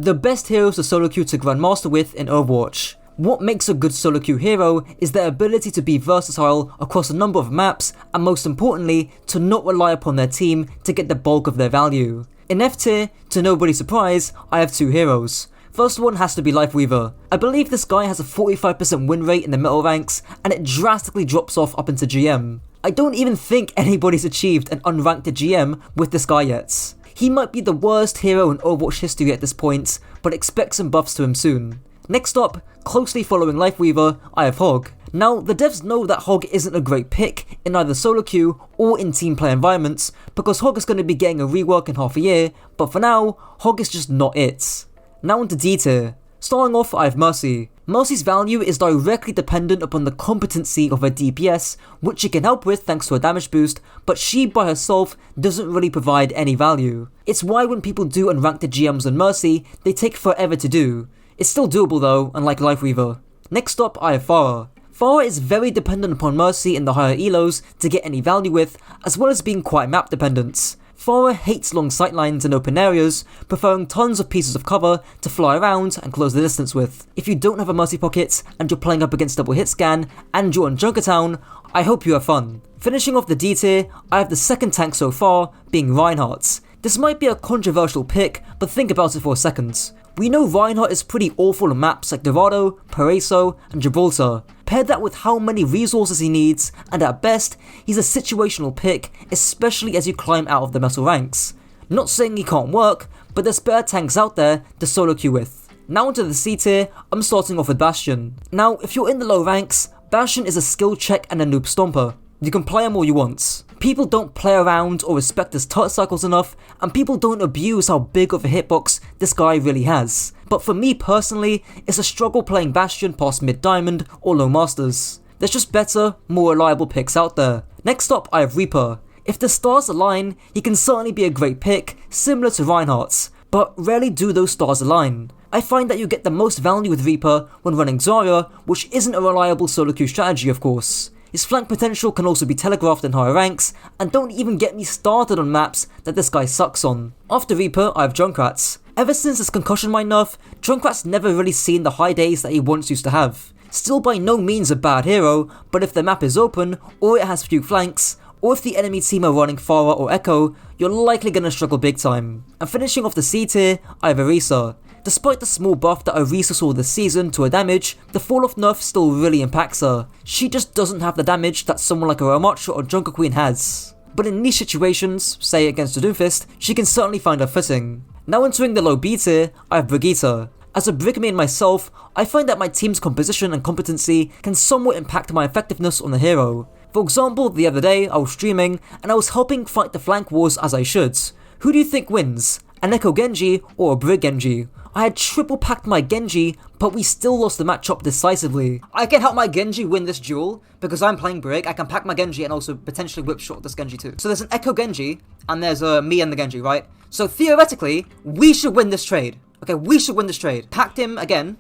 The best heroes to solo queue to Grandmaster with in Overwatch. What makes a good solo queue hero is their ability to be versatile across a number of maps, and most importantly, to not rely upon their team to get the bulk of their value. In F tier, to nobody's surprise, I have two heroes. First one has to be Lifeweaver. I believe this guy has a 45% win rate in the metal ranks, and it drastically drops off up into GM. I don't even think anybody's achieved an unranked GM with this guy yet. He might be the worst hero in Overwatch history at this point, but expect some buffs to him soon. Next up, closely following Lifeweaver, I have Hog. Now, the devs know that Hog isn't a great pick in either solo queue or in team play environments, because Hog is going to be getting a rework in half a year, but for now, Hog is just not it. Now onto D tier. Starting off, I have Mercy. Mercy's value is directly dependent upon the competency of her DPS, which she can help with thanks to her damage boost, but she by herself doesn't really provide any value. It's why when people do unranked GMs on Mercy, they take forever to do. It's still doable though, unlike Lifeweaver. Next up, I have Pharah. Pharah is very dependent upon Mercy in the higher elos to get any value with, as well as being quite map dependent. Pharah hates long sightlines in open areas, preferring tons of pieces of cover to fly around and close the distance with. If you don't have a Mercy pocket and you're playing up against double hit scan and you're on Junkertown, I hope you have fun. Finishing off the D tier, I have the second tank so far, being Reinhardt. This might be a controversial pick, but think about it for a second. We know Reinhardt is pretty awful on maps like Dorado, Paraiso, and Gibraltar. Pair that with how many resources he needs, and at best, he's a situational pick, especially as you climb out of the metal ranks. Not saying he can't work, but there's better tanks out there to solo queue with. Now into the C tier, I'm starting off with Bastion. Now, if you're in the low ranks, Bastion is a skill check and a noob stomper. You can play him all you want. People don't play around or respect his touch cycles enough, and people don't abuse how big of a hitbox this guy really has. But for me personally, it's a struggle playing Bastion past mid-diamond or low masters. There's just better, more reliable picks out there. Next up, I have Reaper. If the stars align, he can certainly be a great pick, similar to Reinhardt, but rarely do those stars align. I find that you get the most value with Reaper when running Zarya, which isn't a reliable solo queue strategy of course. His flank potential can also be telegraphed in higher ranks, and don't even get me started on maps that this guy sucks on. After Reaper, I have Junkrat's. Ever since his concussion mine nerf, Junkrat's never really seen the high days that he once used to have. Still by no means a bad hero, but if the map is open, or it has few flanks, or if the enemy team are running Pharah or Echo, you're likely gonna struggle big time. And finishing off the C tier, I have Orisa. Despite the small buff that Orisa saw this season to her damage, the fall off nerf still really impacts her. She just doesn't have the damage that someone like a Ramattra or Junker Queen has. But in niche situations, say against a Doomfist, she can certainly find her footing. Now entering the low B tier, I have Brigitte. As a Brig main myself, I find that my team's composition and competency can somewhat impact my effectiveness on the hero. For example, the other day I was streaming and I was helping fight the flank wars as I should. Who do you think wins? An Echo Genji or a Brig Genji? I had triple packed my Genji, but we still lost the matchup decisively. I can help my Genji win this duel, because I'm playing Brig, I can pack my Genji and also potentially whip shot this Genji too. So there's an Echo Genji, and there's me and the Genji, right? So theoretically, we should win this trade. Okay, we should win this trade. Packed him again,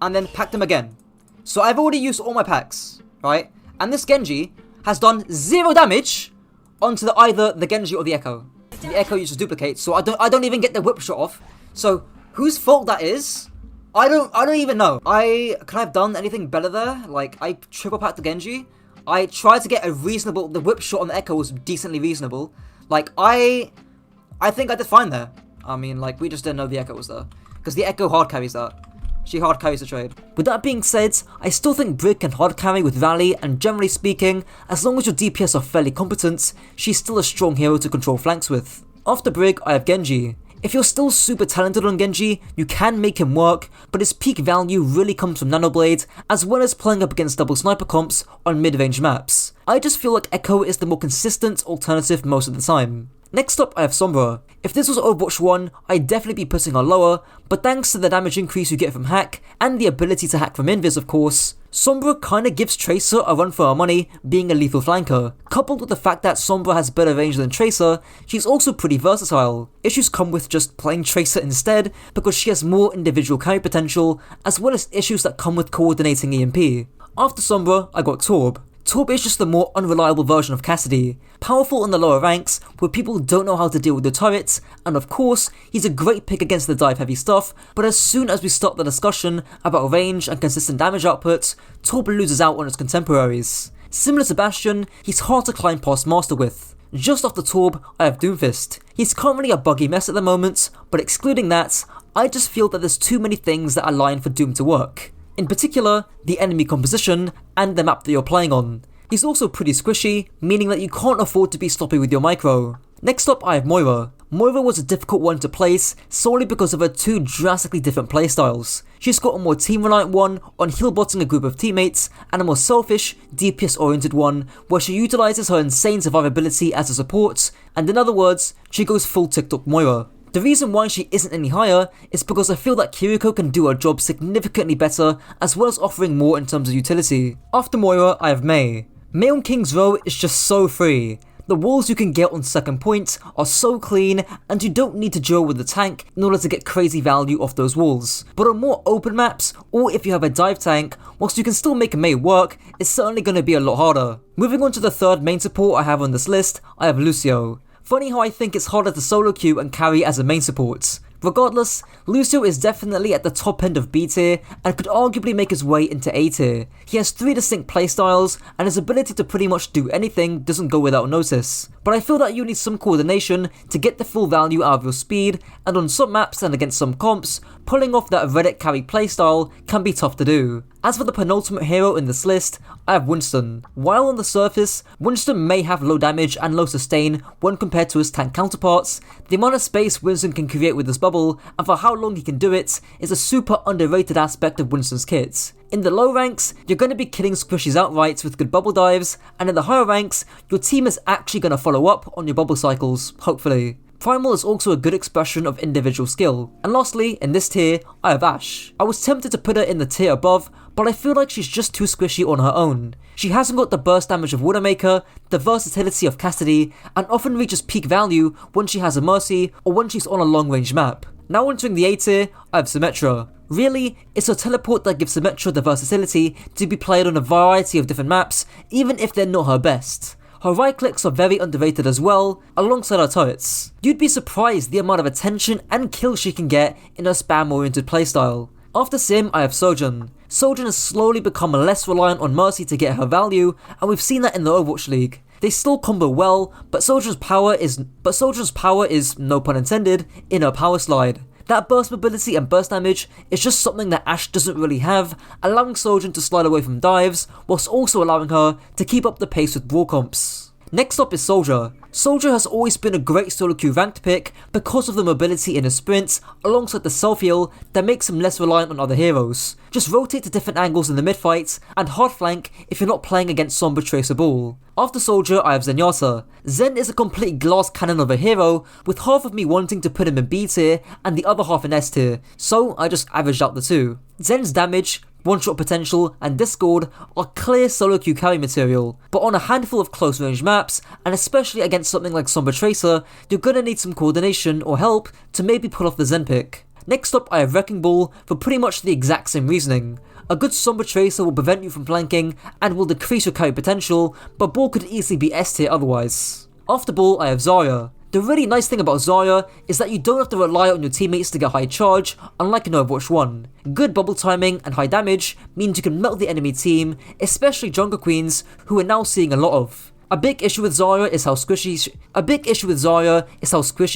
and then packed him again. So I've already used all my packs, right? And this Genji has done 0 damage onto either the Genji or the Echo. The Echo uses duplicate, so I don't even get the whip shot off. So whose fault that is? I don't even know. Can I have done anything better there? Like I triple packed the Genji. I tried to get a reasonable. The whip shot on the Echo was decently reasonable. Like I think I did fine there. I mean, like we just didn't know the Echo was there because the Echo hard carries that. She hard carries the trade. With that being said, I still think Brig can hard carry with Rally, and generally speaking, as long as your DPS are fairly competent, she's still a strong hero to control flanks with. After Brig, I have Genji. If you're still super talented on Genji, you can make him work, but his peak value really comes from Nanoblade, as well as playing up against double sniper comps on mid-range maps. I just feel like Echo is the more consistent alternative most of the time. Next up, I have Sombra. If this was Overwatch 1, I'd definitely be putting her lower, but thanks to the damage increase you get from hack, and the ability to hack from invis of course, Sombra kinda gives Tracer a run for her money, being a lethal flanker. Coupled with the fact that Sombra has better range than Tracer, she's also pretty versatile. Issues come with just playing Tracer instead, because she has more individual carry potential, as well as issues that come with coordinating EMP. After Sombra, I got Torb. Torb is just the more unreliable version of Cassidy, powerful in the lower ranks where people don't know how to deal with the turrets, and of course, he's a great pick against the dive heavy stuff, but as soon as we start the discussion about range and consistent damage output, Torb loses out on his contemporaries. Similar to Bastion, he's hard to climb past Master with. Just off the Torb, I have Doomfist. He's currently a buggy mess at the moment, but excluding that, I just feel that there's too many things that align for Doom to work. In particular, the enemy composition and the map that you're playing on. He's also pretty squishy, meaning that you can't afford to be sloppy with your micro. Next up, I have Moira. Moira was a difficult one to place solely because of her two drastically different playstyles. She's got a more team-reliant one on heal-botting a group of teammates, and a more selfish, DPS-oriented one where she utilises her insane survivability as a support, and in other words, she goes full TikTok Moira. The reason why she isn't any higher is because I feel that Kiriko can do her job significantly better as well as offering more in terms of utility. After Moira, I have Mei. Mei on King's Row is just so free. The walls you can get on second point are so clean and you don't need to duel with the tank in order to get crazy value off those walls. But on more open maps, or if you have a dive tank, whilst you can still make Mei work, it's certainly going to be a lot harder. Moving on to the third main support I have on this list, I have Lucio. Funny how I think it's harder to solo queue and carry as a main support. Regardless, Lucio is definitely at the top end of B tier and could arguably make his way into A tier. He has 3 distinct playstyles and his ability to pretty much do anything doesn't go without notice. But I feel that you need some coordination to get the full value out of your speed, and on some maps and against some comps, pulling off that Reddit carry playstyle can be tough to do. As for the penultimate hero in this list, I have Winston. While on the surface, Winston may have low damage and low sustain when compared to his tank counterparts, the amount of space Winston can create with his bubble and for how long he can do it is a super underrated aspect of Winston's kit. In the low ranks, you're going to be killing squishies outright with good bubble dives, and in the higher ranks, your team is actually going to follow up on your bubble cycles, hopefully. Primal is also a good expression of individual skill. And lastly, in this tier, I have Ashe. I was tempted to put her in the tier above, but I feel like she's just too squishy on her own. She hasn't got the burst damage of Widowmaker, the versatility of Cassidy, and often reaches peak value when she has a Mercy or when she's on a long range map. Now entering the A tier, I have Symmetra. Really, it's a teleport that gives Symmetra the versatility to be played on a variety of different maps, even if they're not her best. Her right clicks are very underrated as well, alongside her turrets. You'd be surprised the amount of attention and kills she can get in her spam-oriented playstyle. After Sim, I have Sojourn. Sojourn has slowly become less reliant on Mercy to get her value, and we've seen that in the Overwatch League. They still combo well, but Sojourn's power is, no pun intended, in her power slide. That burst mobility and burst damage is just something that Ashe doesn't really have, allowing Sojourn to slide away from dives, whilst also allowing her to keep up the pace with brawl comps. Next up is Soldier. Soldier has always been a great solo queue ranked pick because of the mobility in his sprints, alongside the self-heal that makes him less reliant on other heroes. Just rotate to different angles in the mid-fight, and hard flank if you're not playing against Sombra Tracer Ball. After Soldier, I have Zenyatta. Zen is a complete glass cannon of a hero, with half of me wanting to put him in B tier and the other half in S tier, so I just averaged out the two. Zen's damage, one-shot potential, and Discord are clear solo queue carry material, but on a handful of close range maps, and especially against something like Sombra Tracer, you're gonna need some coordination or help to maybe pull off the Zen pick. Next up, I have Wrecking Ball for pretty much the exact same reasoning. A good Sombra Tracer will prevent you from flanking and will decrease your carry potential, but Ball could easily be S tier otherwise. After Ball, I have Zarya. The really nice thing about Zarya is that you don't have to rely on your teammates to get high charge, unlike in Overwatch 1. Good bubble timing and high damage means you can melt the enemy team, especially jungle queens, who we're now seeing a lot of. A big issue with Zarya is how squishy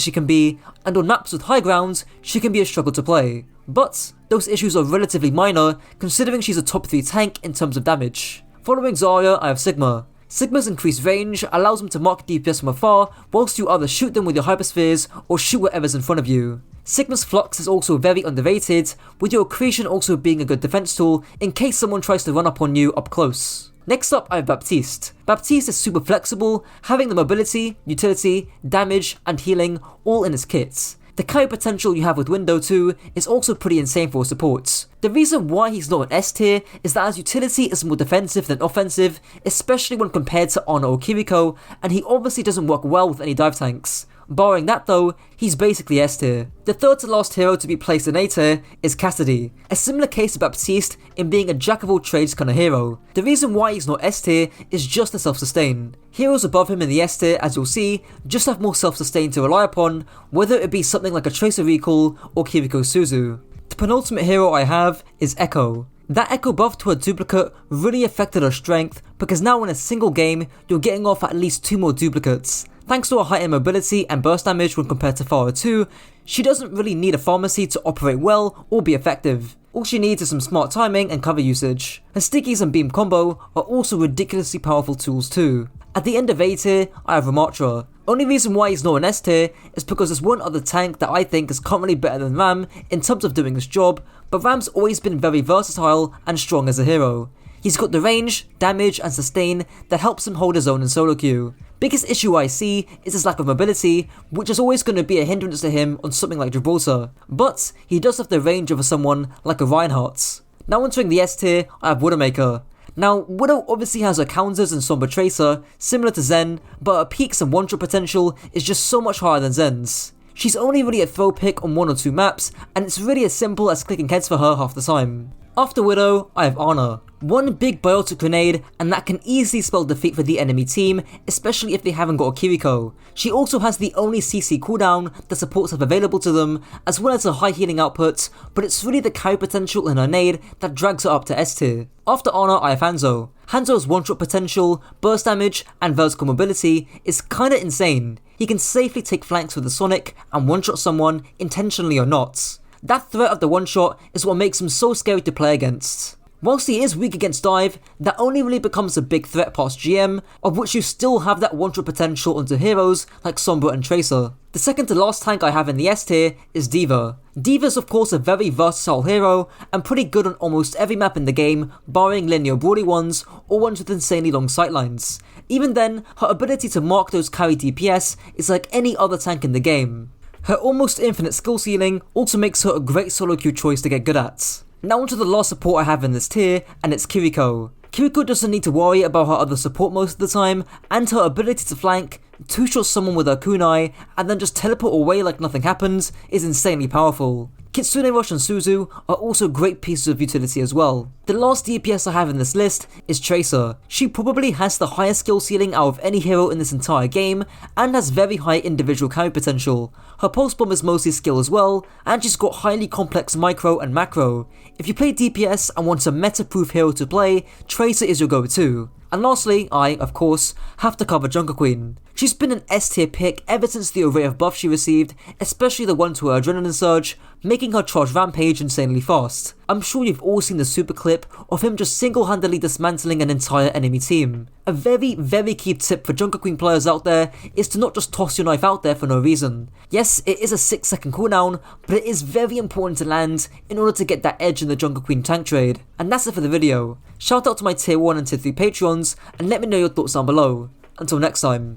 she can be, and on maps with high ground, she can be a struggle to play. But those issues are relatively minor, considering she's a top 3 tank in terms of damage. Following Zarya, I have Sigma. Sigma's increased range allows them to mark DPS from afar, whilst you either shoot them with your hyperspheres or shoot whatever's in front of you. Sigma's Flux is also very underrated, with your accretion also being a good defense tool in case someone tries to run up on you up close. Next up, I have Baptiste. Baptiste is super flexible, having the mobility, utility, damage, and healing all in his kits. The carry potential you have with Window 2 is also pretty insane for supports. The reason why he's not an S tier is that his utility is more defensive than offensive, especially when compared to Ana or Kiriko, and he obviously doesn't work well with any dive tanks. Barring that though, he's basically S tier. The third to last hero to be placed in A tier is Cassidy, a similar case to Baptiste in being a jack of all trades kind of hero. The reason why he's not S tier is just the self-sustain. Heroes above him in the S tier, as you'll see, just have more self-sustain to rely upon, whether it be something like a Tracer Recall or Kiriko Suzu. The penultimate hero I have is Echo. That Echo buff to her duplicate really affected her strength, because now in a single game, you're getting off at least 2 more duplicates. Thanks to her heightened mobility and burst damage when compared to Pharah 2, she doesn't really need a pharmacy to operate well or be effective. All she needs is some smart timing and cover usage. Her stickies and beam combo are also ridiculously powerful tools too. At the end of A tier, I have Ramattra. Only reason why he's not an S tier is because there's one other tank that I think is currently better than Ram in terms of doing this job, but Ram's always been very versatile and strong as a hero. He's got the range, damage and sustain that helps him hold his own in solo queue. Biggest issue I see is his lack of mobility, which is always going to be a hindrance to him on something like Gibraltar, but he does have the range of someone like a Reinhardt. Now entering the S tier, I have Widowmaker. Now, Widow obviously has her counters and Somber Tracer, similar to Zen, but her peaks and one-shot potential is just so much higher than Zen's. She's only really a throw pick on 1 or 2 maps, and it's really as simple as clicking heads for her half the time. After Widow, I have Ana. One big biotic grenade, and that can easily spell defeat for the enemy team, especially if they haven't got a Kiriko. She also has the only CC cooldown that supports have available to them, as well as a high healing output, but it's really the carry potential in her nade that drags her up to S tier. After Ana, I have Hanzo. Hanzo's one-shot potential, burst damage, and vertical mobility is kinda insane. He can safely take flanks with the Sonic and one-shot someone, intentionally or not. That threat of the one-shot is what makes him so scary to play against. Whilst he is weak against dive, that only really becomes a big threat past GM, of which you still have that one-shot potential onto heroes like Sombra and Tracer. The second to last tank I have in the S tier is D.Va. D.Va's of course a very versatile hero, and pretty good on almost every map in the game, barring linear brawly ones, or ones with insanely long sightlines. Even then, her ability to mark those carry DPS is like any other tank in the game. Her almost infinite skill ceiling also makes her a great solo queue choice to get good at. Now onto the last support I have in this tier, and it's Kiriko. Kiriko doesn't need to worry about her other support most of the time, and her ability to flank, two-shot someone with her kunai, and then just teleport away like nothing happens is insanely powerful. Kitsune Rush and Suzu are also great pieces of utility as well. The last DPS I have in this list is Tracer. She probably has the highest skill ceiling out of any hero in this entire game, and has very high individual carry potential. Her pulse bomb is mostly skill as well, and she's got highly complex micro and macro. If you play DPS and want a meta-proof hero to play, Tracer is your go-to. And lastly, I, of course, have to cover Jungle Queen. She's been an S tier pick ever since the array of buffs she received, especially the one to her Adrenaline Surge, making her charge Rampage insanely fast. I'm sure you've all seen the super clip of him just single-handedly dismantling an entire enemy team. A very key tip for Jungle Queen players out there is to not just toss your knife out there for no reason. Yes, it is a 6-second cooldown, but it is very important to land in order to get that edge in the Jungle Queen tank trade. And that's it for the video. Shout out to my tier 1 and tier 3 Patreons, and let me know your thoughts down below. Until next time.